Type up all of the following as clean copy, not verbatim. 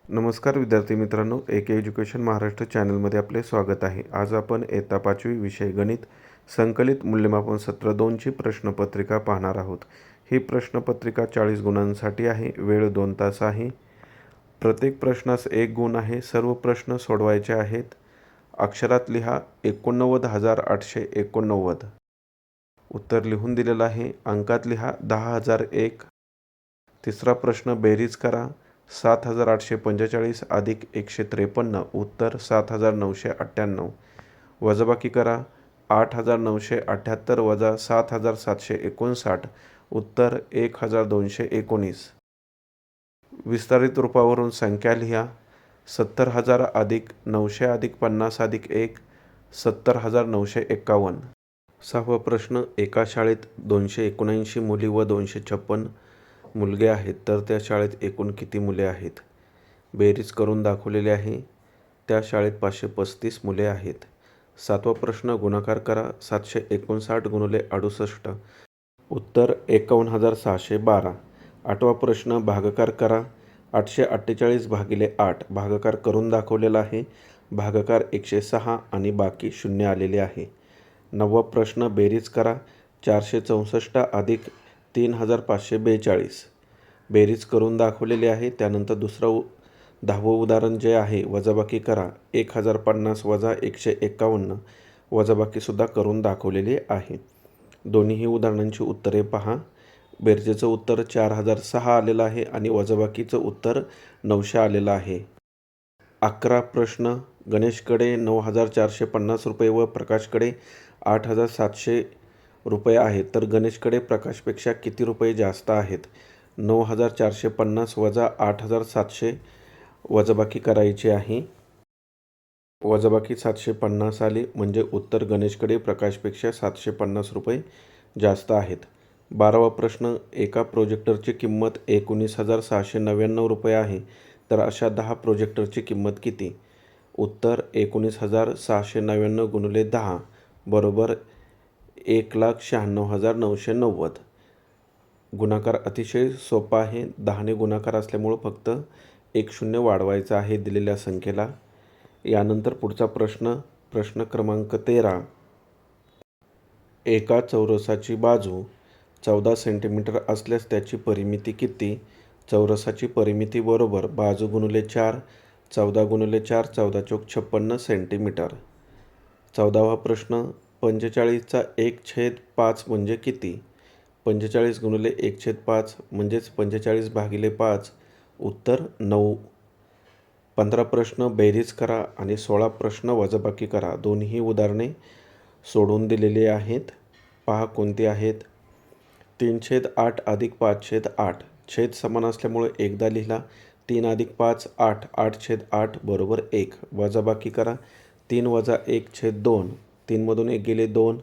नमस्कार विद्यार्थी मित्रांनो, एक एज्युकेशन महाराष्ट्र चॅनलमध्ये आपले स्वागत आहे. आज आपण इयत्ता 5वी विषय गणित संकलित मूल्यमापन सत्र 2ची प्रश्नपत्रिका पाहणार आहोत. ही प्रश्नपत्रिका 40 गुणांसाठी आहे. वेळ 2 तास आहे. प्रत्येक प्रश्नास 1 गुण आहे. सर्व प्रश्न सोडवायचे आहेत. अक्षरात लिहा 89,889. उत्तर लिहून दिलेलं आहे. अंकात लिहा 10,001. तिसरा प्रश्न बेरीज करा. 7,845 अधिक 153. उत्तर 7,998. वजाबाकी करा. 8,978 वजा 7,759. उत्तर 1,219. विस्तारित रूपावरून संख्या लिहा. 70,000 अधिक 900 अधिक 50 अधिक 1 70,951. सहावा प्रश्न, एका शाळेत 279 मुली व 256 मुलगे आहेत, तर त्या शाळेत एकूण किती मुले आहेत? बेरीज करून दाखवलेली आहे. त्या शाळेत 535 मुले आहेत. सातवा प्रश्न, गुणाकार करा. 759 गुणिले 68. उत्तर 51,612. आठवा प्रश्न, भागाकार करा. 848 भागिले 8. भागाकार करून दाखवलेला आहे. भागाकार 106 आणि बाकी 0 आलेले आहे. नववा प्रश्न, बेरीज करा. 464 अधिक 3,542. बेरीज करून दाखवलेली आहे. त्यानंतर दुसरं 10वं उदाहरण जे आहे, वजाबाकी करा. 1,050 वजा 151. वजाबाकीसुद्धा करून दाखवलेली आहे. दोन्हीही उदाहरणांची उत्तरे पहा. बेरजेचं उत्तर 4,006 आलेलं आहे आणि वजाबाकीचं उत्तर 900 आलेलं आहे. 11 प्रश्न, गणेशकडे 9,450 रुपये व प्रकाशकडे 8,700 रुपये आहेत, तर गणेशकडे प्रकाशपेक्षा किती रुपये जास्त आहेत? 9,450 वजा 8,700 वजाबाकी करायची आहे. वजाबाकी 750 आली, म्हणजे उत्तर गणेशकडे प्रकाशपेक्षा 750 रुपये जास्त आहेत. 12वा प्रश्न, एका प्रोजेक्टरची किंमत 19,699 रुपये आहे, तर अशा 10 प्रोजेक्टरची किंमत किती? उत्तर 19,699 गुणिले 10 बरोबर 1,96,990. गुणाकार अतिशय सोपा आहे. 10ने गुणाकार असल्यामुळं फक्त 1 शून्य वाढवायचं आहे दिलेल्या संख्येला. यानंतर पुढचा प्रश्न, प्रश्न क्रमांक 13. एका चौरसाची बाजू 14 सेंटीमीटर असल्यास त्याची परिमिती किती? चौरसाची परिमिती बरोबर बाजू गुणिले 4. 14 गुणिले 4 14 चौक 56 सेंटीमीटर. 14वा प्रश्न, 45चा 1/5 म्हणजे किती? 45 गुणिले 1/5 म्हणजेच 45 भागिले 5. उत्तर 9. 15 प्रश्न बेरीज करा आणि 16 प्रश्न वजाबाकी करा. दोन्ही उदाहरणे सोडून दिलेली आहेत. पहा कोणती आहेत. 3/8 अधिक 5/8. छेद समान असल्यामुळे एकदा लिहिला. 3 अधिक 5 8. 8/8 बरोबर 1. वजाबाकी करा. 3 वजा 1/2. 3मधून 1 गेले 2.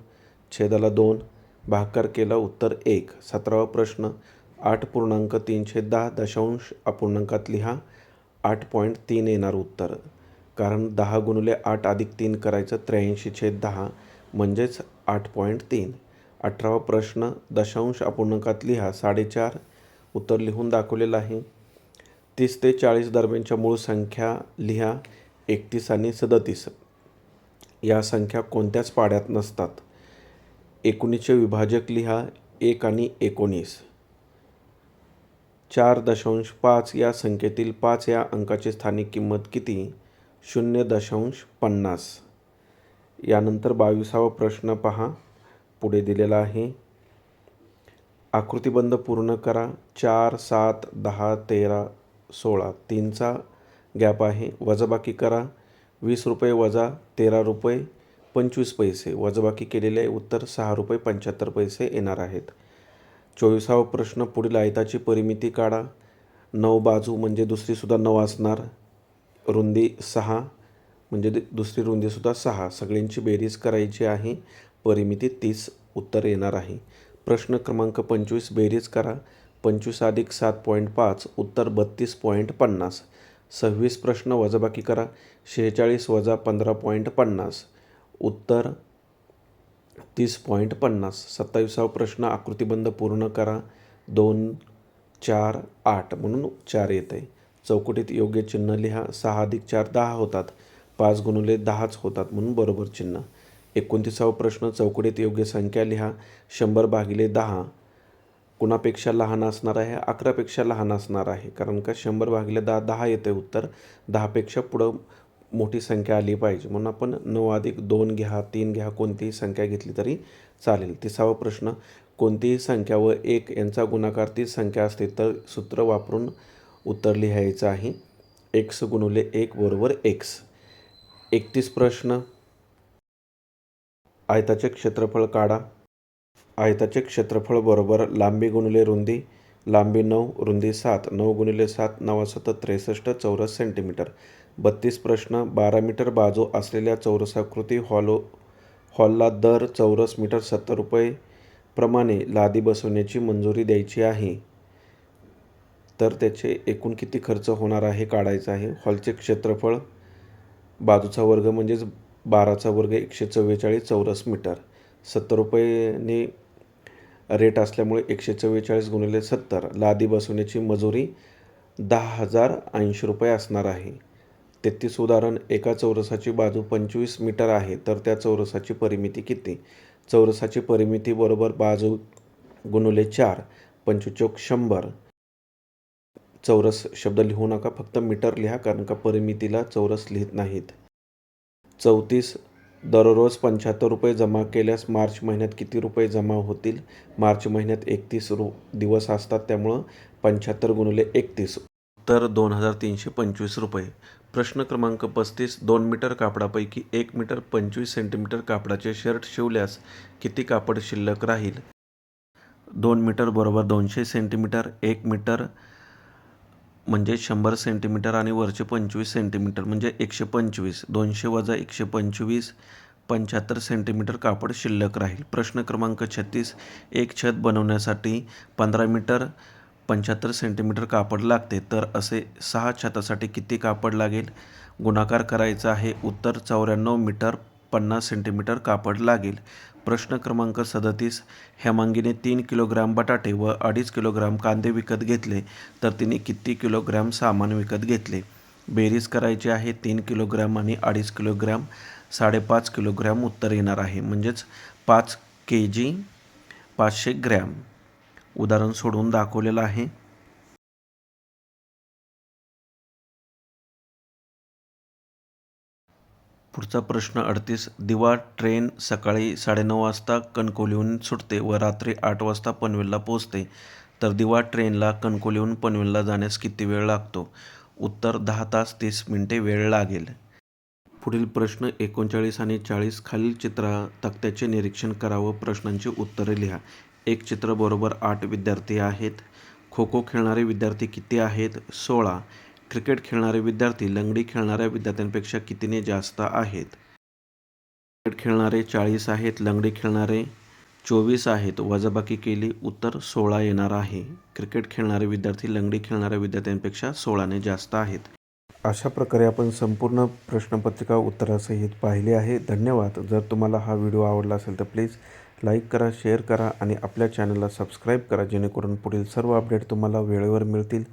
छेदाला 2. भागाकार केला, उत्तर 1. 17वा प्रश्न, 8.3/10 दशांश अपूर्णांकात लिहा. 8.3 येणार उत्तर, कारण 10 गुणिले 8 अधिक 3 करायचं 83/10 म्हणजेच 8.3. 18वा प्रश्न, दशांश अपूर्णांकात लिहा. 4.5. उत्तर लिहून दाखवलेलं आहे. 30 ते 40 दरम्यानच्या मूळ संख्या लिहा. 31 आणि 37. या संख्या कोणत्याच पाड्यात नसतात. 19चे विभाजक लिहा. 1 आणि 19. 4.5 या संख्येतील 5 या अंकाची स्थानिक किंमत किती? 0.50. यानंतर 22वा प्रश्न पहा. पुढे दिलेला आहे. आकृतिबंध पूर्ण करा. 4 7 10 13 16 3चा गॅप आहे. वजाबाकी करा. 20 रुपये वजा 13 रुपये 25 पैसे. वजाबाकी केलेले आहे. उत्तर 6 रुपये 75 पैसे येणार आहेत. 24वा प्रश्न, पुढील आयताची परिमिती काढा. 9 बाजू म्हणजे दुसरीसुद्धा 9 असणार. रुंदी 6 म्हणजे दुसरी रुंदीसुद्धा 6. सगळ्यांची बेरीज करायची आहे. परिमिती 30 उत्तर येणार आहे. प्रश्न क्रमांक 25 बेरीज करा. 25 अधिक 7.5 उत्तर 32.50. 26 प्रश्न वजाबाकी करा. 46 वजा 15.50 उत्तर 30.50. 27वा प्रश्न आकृतिबंध पूर्ण करा. 2 4 8 म्हणून 4 येत आहे. चौकटीत योग्य चिन्ह लिहा. 6 अधिक 4 10 होतात. 5 गुणिले 10च होतात म्हणून बरोबर चिन्ह. 29वा प्रश्न, चौकटीत योग्य संख्या लिहा. 100 भागिले 10 कुणापेक्षा लहान असणार आहे? 11पेक्षा लहान असणार आहे. कारण का 100 भागिले 10 10 येते उत्तर. 10पेक्षा पुढं मोठी संख्या आली पाहिजे म्हणून आपण 9 अधिक 2 घ्या, 3 घ्या, कोणतीही संख्या घेतली तरी चालेल. 30वा प्रश्न, कोणतीही संख्या व 1 यांचा गुणाकार 30 संख्या असते तर सूत्र वापरून उत्तर लिहायचं आहे. x गुणिले 1 बरोबर x. 31 प्रश्न, आयताचे क्षेत्रफळ काढा. आयताचे क्षेत्रफळ बरोबर लांबी गुणिले रुंदी. लांबी 9, रुंदी 7. 9 गुणिले 7 9 7 63 चौरस सेंटीमीटर. 32 प्रश्न, 12 मीटर बाजू असलेल्या चौरसाकृती हॉलला दर चौरस मीटर 70 रुपये प्रमाणे लादी बसवण्याची मंजुरी द्यायची आहे. तर त्याचे एकूण किती खर्च होणार आहे काढायचं आहे. हॉलचे क्षेत्रफळ बाजूचा वर्ग म्हणजेच 12चा वर्ग 144 चौरस मीटर. 70 रुपयेने रेट असल्यामुळे 144 गुणिले 70. लादी बसवण्याची मजुरी 10,080 रुपये असणार आहे. 33 उदाहरण, एका चौरसाची बाजू 25 मीटर आहे तर त्या चौरसाची परिमिती किती? चौरसाची परिमिती बरोबर बाजू गुणिले 4. 25 चौक 100. चौरस शब्द लिहू नका, फक्त मीटर लिहा कारण का परिमितीला चौरस लिहित नाहीत. 34, दररोज 75 रुपये जमा केल्यास मार्च महिन्यात किती रुपये जमा होतील? मार्च महिन्यात 31 दिवस असतात त्यामुळं 75 गुणिले 31 तर 2,325 रुपये. प्रश्न क्रमांक 35, 2 मीटर कापडापैकी 1 मीटर 25 सेंटीमीटर कापडाचे शर्ट शिवल्यास किती कापड शिल्लक राहील? 2 मीटर बरोबर 200 सेंटीमीटर. 1 मीटर म्हणजे 100 सेंटीमीटर आणि वरचे 25 सेंटीमीटर म्हणजे 125. 200 वजा 125 75 सेंटीमीटर कापड शिल्लक राहील. प्रश्न क्रमांक 36, एक छत बनवण्यासाठी 15 मीटर 75 सेंटीमीटर कापड लागते तर असे 6 छतासाठी किती कापड लागेल? गुणाकार करायचा आहे. उत्तर 94 मीटर 50 सेंटीमीटर कापड लागेल. प्रश्न क्रमांक 37, हेमांगीने 3 किलोग्राम बटाटे व 2.5 किलोग्राम कांदे विकत घेतले तर तिने किती किलोग्राम सामान विकत घेतले? बेरीज करायची आहे. 3 किलोग्राम आणि 2.5 किलोग्राम 5.5 किलोग्राम उत्तर येणार आहे म्हणजेच 5 kg 500 ग्रॅम. उदाहरण सोडवून दाखवलेलं आहे. पुढचा प्रश्न 38, दिवा ट्रेन सकाळी 9:30 वाजता कणकवलीहून सुटते व रात्री 8 वाजता पनवेलला पोहोचते तर दिवा ट्रेनला कणकवलीहून पनवेलला जाण्यास किती वेळ लागतो? उत्तर 10 तास 30 मिनिटे वेळ लागेल. पुढील प्रश्न 39 आणि 40, खालील तक्त्याचे निरीक्षण करा व प्रश्नांची उत्तरे लिहा. एक चित्र बरोबर 8 विद्यार्थी आहेत. खो खो खेळणारे विद्यार्थी किती आहेत? 16. क्रिकेट खेळणारे विद्यार्थी लंगडी खेळणाऱ्या विद्यार्थ्यांपेक्षा कितीने जास्त आहेत? क्रिकेट खेळणारे 40 आहेत, लंगडी खेळणारे 24 आहेत. वजाबाकी केली, उत्तर 16 येणार आहे. क्रिकेट खेळणारे विद्यार्थी लंगडी खेळणाऱ्या विद्यार्थ्यांपेक्षा 16ने जास्त आहेत. अशा प्रकारे आपण संपूर्ण प्रश्नपत्रिका उत्तरासहित पाहिली आहे. धन्यवाद. जर तुम्हाला हा व्हिडिओ आवडला असेल तर प्लीज लाईक करा, शेअर करा आणि आपल्या चॅनलला सबस्क्राईब करा जेणेकरून पुढील सर्व अपडेट तुम्हाला वेळेवर मिळतील.